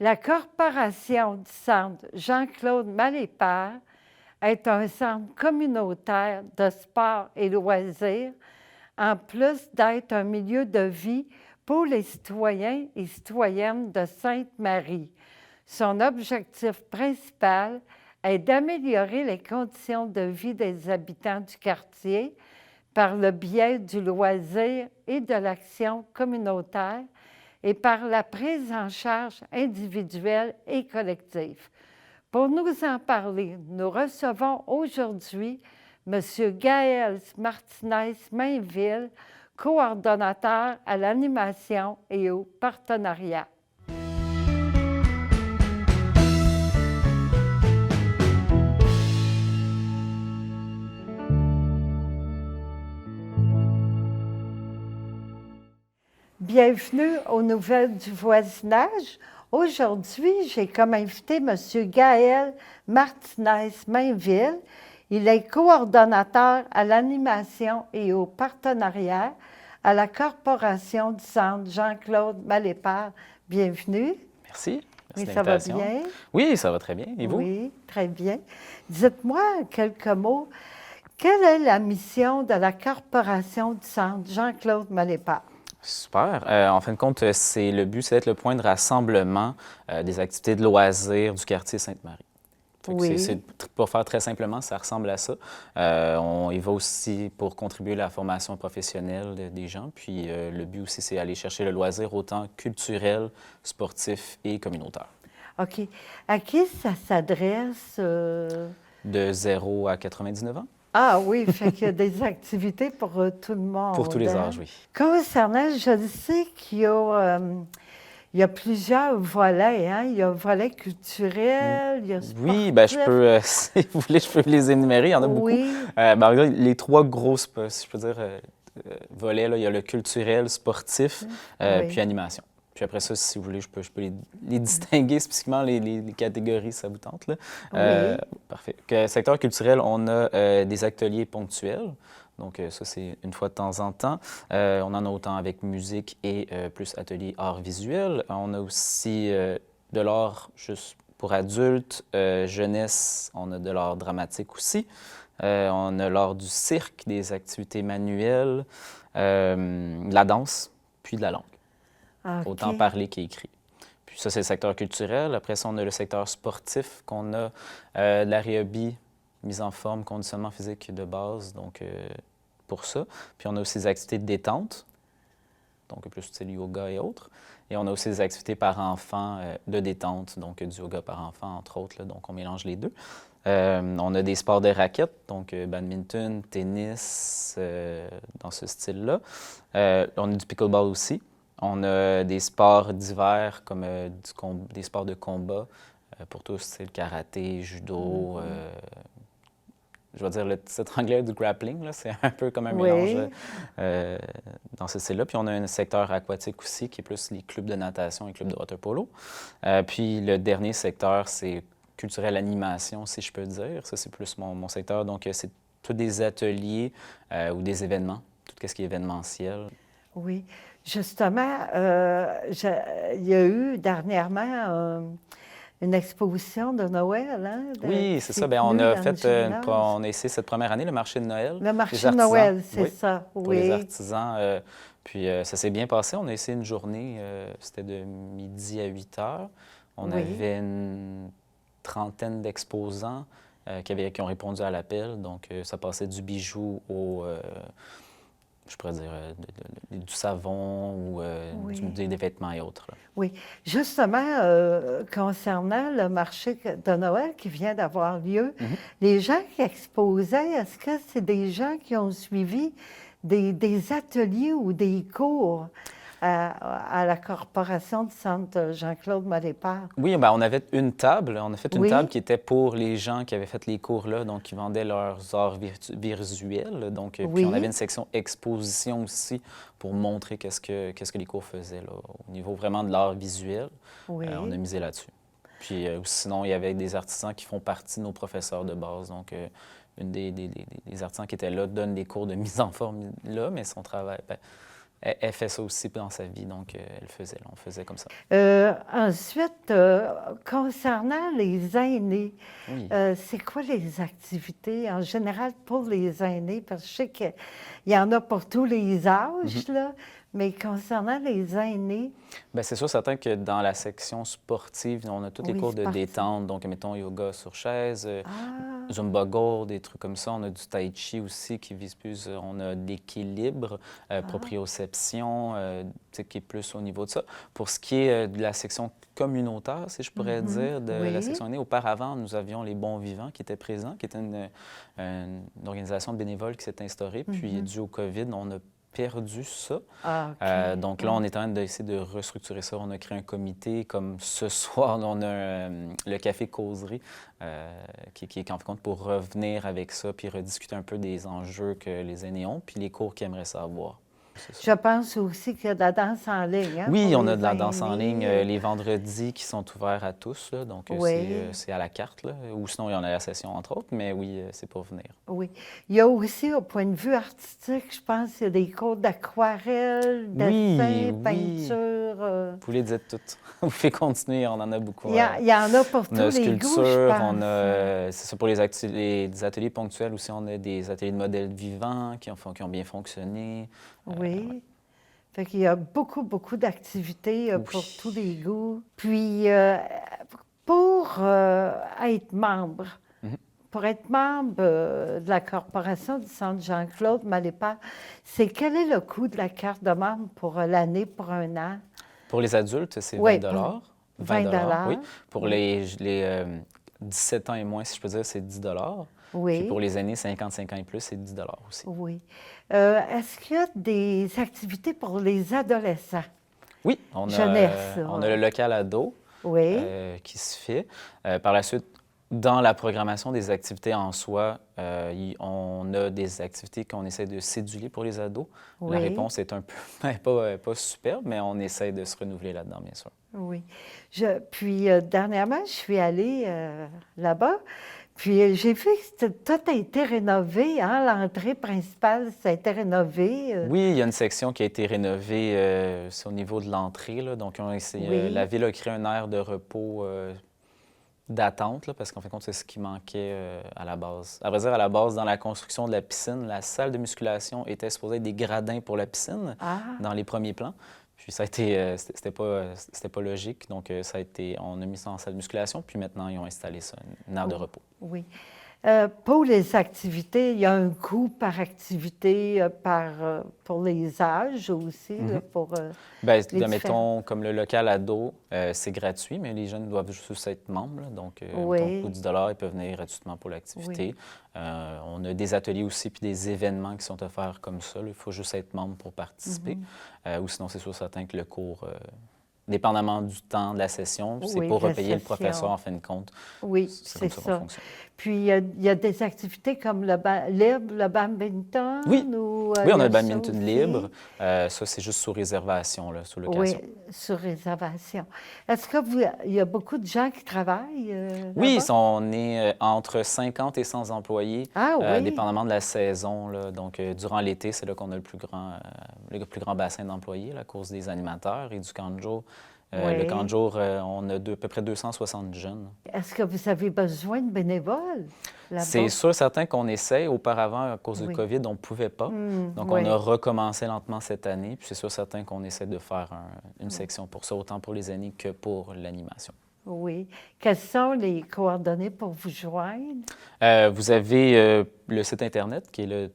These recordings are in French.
La Corporation du Centre Jean-Claude Malépère est un centre communautaire de sport et loisirs, en plus d'être un milieu de vie pour les citoyens et citoyennes de Sainte-Marie. Son objectif principal est d'améliorer les conditions de vie des habitants du quartier par le biais du loisir et de l'action communautaire et par la prise en charge individuelle et collective. Pour nous en parler, nous recevons aujourd'hui M. Gaël Martinez-Mainville, coordonnateur à l'animation et au partenariat. Bienvenue aux Nouvelles du voisinage. Aujourd'hui, j'ai comme invité M. Gaël Martinez-Mainville. Il est coordonnateur à l'animation et au partenariat à la Corporation du Centre Jean-Claude Malépère. Bienvenue. Merci. Oui, ça va bien? Oui, ça va très bien. Et vous? Oui, très bien. Dites-moi en quelques mots, quelle est la mission de la Corporation du Centre Jean-Claude Malépère? Super. En fin de compte, le but, c'est d'être le point de rassemblement des activités de loisirs du quartier Sainte-Marie. Oui. Pour faire très simplement, ça ressemble à ça. On y va aussi pour contribuer à la formation professionnelle des gens. Puis le but aussi, c'est aller chercher le loisir autant culturel, sportif et communautaire. OK. À qui ça s'adresse? De 0 à 99 ans? Ah oui, fait qu'il y a des activités pour tout le monde. Pour tous les âges, oui. Concernant, je sais qu'il y a plusieurs volets. Hein? Il y a un volet culturel, il y a sportif. Oui, bien, je peux, si vous voulez, je peux les énumérer. Il y en a beaucoup. Oui. Les trois grosses, si je peux dire, volets, là, il y a le culturel, sportif, Oui. puis animation. Puis après ça, si vous voulez, je peux les distinguer spécifiquement, les catégories, si ça vous tente. Là. Oui. Parfait. Secteur culturel, on a des ateliers ponctuels. Donc, ça, c'est une fois de temps en temps. On en a autant avec musique et plus ateliers arts visuels. On a aussi de l'art juste pour adultes, jeunesse, on a de l'art dramatique aussi. On a l'art du cirque, des activités manuelles, de la danse, puis de la langue. OK. Autant parler qu'écrit. Puis ça, c'est le secteur culturel. Après ça, on a le secteur sportif, qu'on a de la rhéobie, mise en forme, conditionnement physique de base, donc pour ça. Puis on a aussi des activités de détente, donc plus style yoga et autres. Et on a aussi des activités par enfant de détente, donc du yoga par enfant, entre autres, là, donc on mélange les deux. On a des sports de raquettes, donc badminton, tennis, dans ce style-là. On a du pickleball aussi. On a des sports divers comme des sports de combat pour tous, c'est le karaté, judo. Je vais dire le titre anglais du grappling, c'est un peu comme un mélange dans ce style-là. Puis on a un secteur aquatique aussi qui est plus les clubs de natation et clubs de water polo. Puis le dernier secteur, c'est culturel animation, si je peux dire. Ça, c'est plus mon secteur. Donc, c'est tous des ateliers ou des événements, tout ce qui est événementiel. Oui. Justement, il y a eu dernièrement une exposition de Noël. Hein, oui, c'est ça. Bien, on a essayé cette première année le marché de Noël. Le marché de Noël, c'est oui, ça. Oui. Pour les artisans. Puis ça s'est bien passé. On a essayé une journée, c'était de midi à 8 heures. On avait une trentaine d'exposants qui ont répondu à l'appel. Donc, ça passait du bijou au... je pourrais dire, du savon ou des vêtements et autres. Là. Oui. Justement, concernant le marché de Noël qui vient d'avoir lieu, les gens qui exposaient, est-ce que c'est des gens qui ont suivi des ateliers ou des cours à la Corporation du Centre Jean-Claude Malépère? Oui, bien, on avait une table. On a fait une table qui était pour les gens qui avaient fait les cours-là, donc qui vendaient leurs arts visuels. Donc, puis on avait une section exposition aussi pour montrer qu'est-ce que les cours faisaient là, au niveau vraiment de l'art visuel. Oui. On a misé là-dessus. Puis sinon, il y avait des artisans qui font partie de nos professeurs de base. Donc, une des artisans qui étaient là donne des cours de mise en forme là, mais son travail... elle fait ça aussi dans sa vie, donc on faisait comme ça. Ensuite, concernant les aînés, Oui. c'est quoi les activités en général pour les aînés? Parce que je sais qu'il y en a pour tous les âges, là, mais concernant les aînés, Bien, c'est sûr, certain que dans la section sportive, on a tous les Oui, cours de sportive. détente, donc mettons yoga sur chaise, ah, Zumba Go, des trucs comme ça. On a du Tai Chi aussi qui vise plus, on a l'équilibre, proprioception, tu sais, qui est plus au niveau de ça. Pour ce qui est de la section communautaire, si je pourrais dire, de la oui. section aînée, auparavant, nous avions les Bons Vivants qui étaient présents, qui était une organisation de bénévoles qui s'est instaurée. Puis, dû au COVID, on a perdu ça. OK. Donc là, on est en train d'essayer de restructurer ça. On a créé un comité, comme ce soir, on a le café causerie, qui est en compte pour revenir avec ça, puis rediscuter un peu des enjeux que les aînés ont, puis les cours qu'ils aimeraient savoir. C'est ça. Je pense aussi qu'il y a de la danse en ligne, hein, Oui, pour on a les de la danse en ligne aînés. les vendredis qui sont ouverts à tous, là, donc Oui. c'est à la carte, là, ou sinon il y en a la session entre autres, mais oui, c'est pour venir. Oui. Il y a aussi, au point de vue artistique, je pense qu'il y a des cours d'aquarelle, Oui, dessin, oui. peinture. Vous pouvez dire tout. Vous pouvez continuer, on en a beaucoup. Il y en a pour On tous a les goûts, je sculpture, pense. on a, c'est ça pour les ateliers ponctuels aussi, on a des ateliers de modèles vivants qui ont bien fonctionné. Oui. Fait qu'il y a beaucoup, beaucoup d'activités pour Oui. tous les goûts. Puis, pour être membre, Mhm. pour être membre de la corporation du Centre Jean-Claude Malépa, c'est quel est le coût de la carte de membre pour l'année, pour un an? Pour les adultes, c'est 20 Oui, $. 20 oui. Pour Oui. les 17 ans et moins, si je peux dire, c'est 10 Puis Oui, pour les aînés, 55 ans et plus, c'est 10 aussi. oui. Est-ce qu'il y a des activités pour les adolescents? Oui, Jeunesse, on a le local ado Oui, qui se fait. Par la suite, dans la programmation des activités en soi, on a des activités qu'on essaie de céduler pour les ados. La oui. réponse est un peu, pas superbe, mais on essaie de se renouveler là-dedans, bien sûr. Oui. Puis, dernièrement, je suis allée là-bas, puis j'ai vu que tout a été rénové, hein? L'entrée principale, ça a été rénové. Oui, il y a une section qui a été rénovée, c'est au niveau de l'entrée, là. Donc, Oui. la ville a créé un aire de repos d'attente, là, parce qu'en fin de compte, c'est ce qui manquait à la base. À vrai dire, à la base, dans la construction de la piscine, la salle de musculation était supposée être des gradins pour la piscine Ah, dans les premiers plans. Puis ça a été, c'était pas logique, donc on a mis ça en salle de musculation, puis maintenant ils ont installé ça, une aire de repos. oui. Pour les activités, il y a un coût par activité pour les âges aussi, là, pour Bien, les mettons, comme le local ado, c'est gratuit, mais les jeunes doivent juste être membres, là. Donc, Oui. mettons, pour 10 ils peuvent venir gratuitement pour l'activité. On a des ateliers aussi, puis des événements qui sont offerts comme ça, là. Il faut juste être membre pour participer. Ou sinon, c'est sûr certain que le cours, dépendamment du temps de la session, c'est Oui, pour la repayer le session. professeur en fin de compte. Oui, C'est c'est comme ça qu'on ça. fonctionne. Puis, il y a des activités comme le libre, le badminton? Oui. Ou, Oui, il on y a le ça badminton aussi? libre. Ça, c'est juste sous réservation, là, sous Oui, location. sur réservation. Est-ce il y a beaucoup de gens qui travaillent Oui, là-bas? on est entre 50 et 100 employés, Ah oui? dépendamment de la saison, là. Donc, durant l'été, c'est là qu'on a le plus grand bassin d'employés, la course des animateurs et du camp de jour. Oui. Le camp de jour, on a à peu près 260 jeunes. Est-ce que vous avez besoin de bénévoles là-bas? C'est sûr, certain qu'on essaie. Auparavant, à cause Oui. du COVID, on ne pouvait pas. Donc, oui. on a recommencé lentement cette année. Puis, c'est sûr, certain qu'on essaie de faire une section pour ça, autant pour les aînés que pour l'animation. Oui. Quelles sont les coordonnées pour vous joindre? Vous avez le site Internet qui est le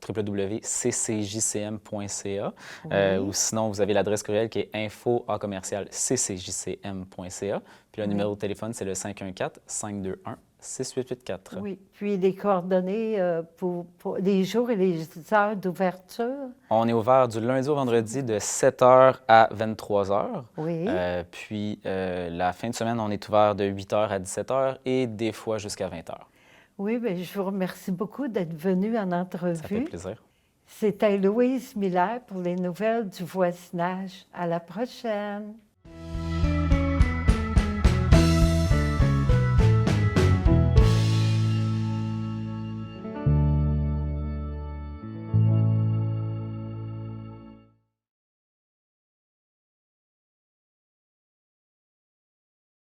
www.ccjcm.ca. Oui. Ou sinon, vous avez l'adresse courriel qui est info@ccjcm.ca. Puis le numéro de téléphone, c'est le 514-521-6884. Oui. Puis les coordonnées pour les jours et les heures d'ouverture? On est ouvert du lundi au vendredi de 7h à 23h. Oui. Puis la fin de semaine, on est ouvert de 8h à 17h et des fois jusqu'à 20h. Oui, bien, je vous remercie beaucoup d'être venu en entrevue. Ça fait plaisir. C'était Louise Miller pour les nouvelles du voisinage. À la prochaine.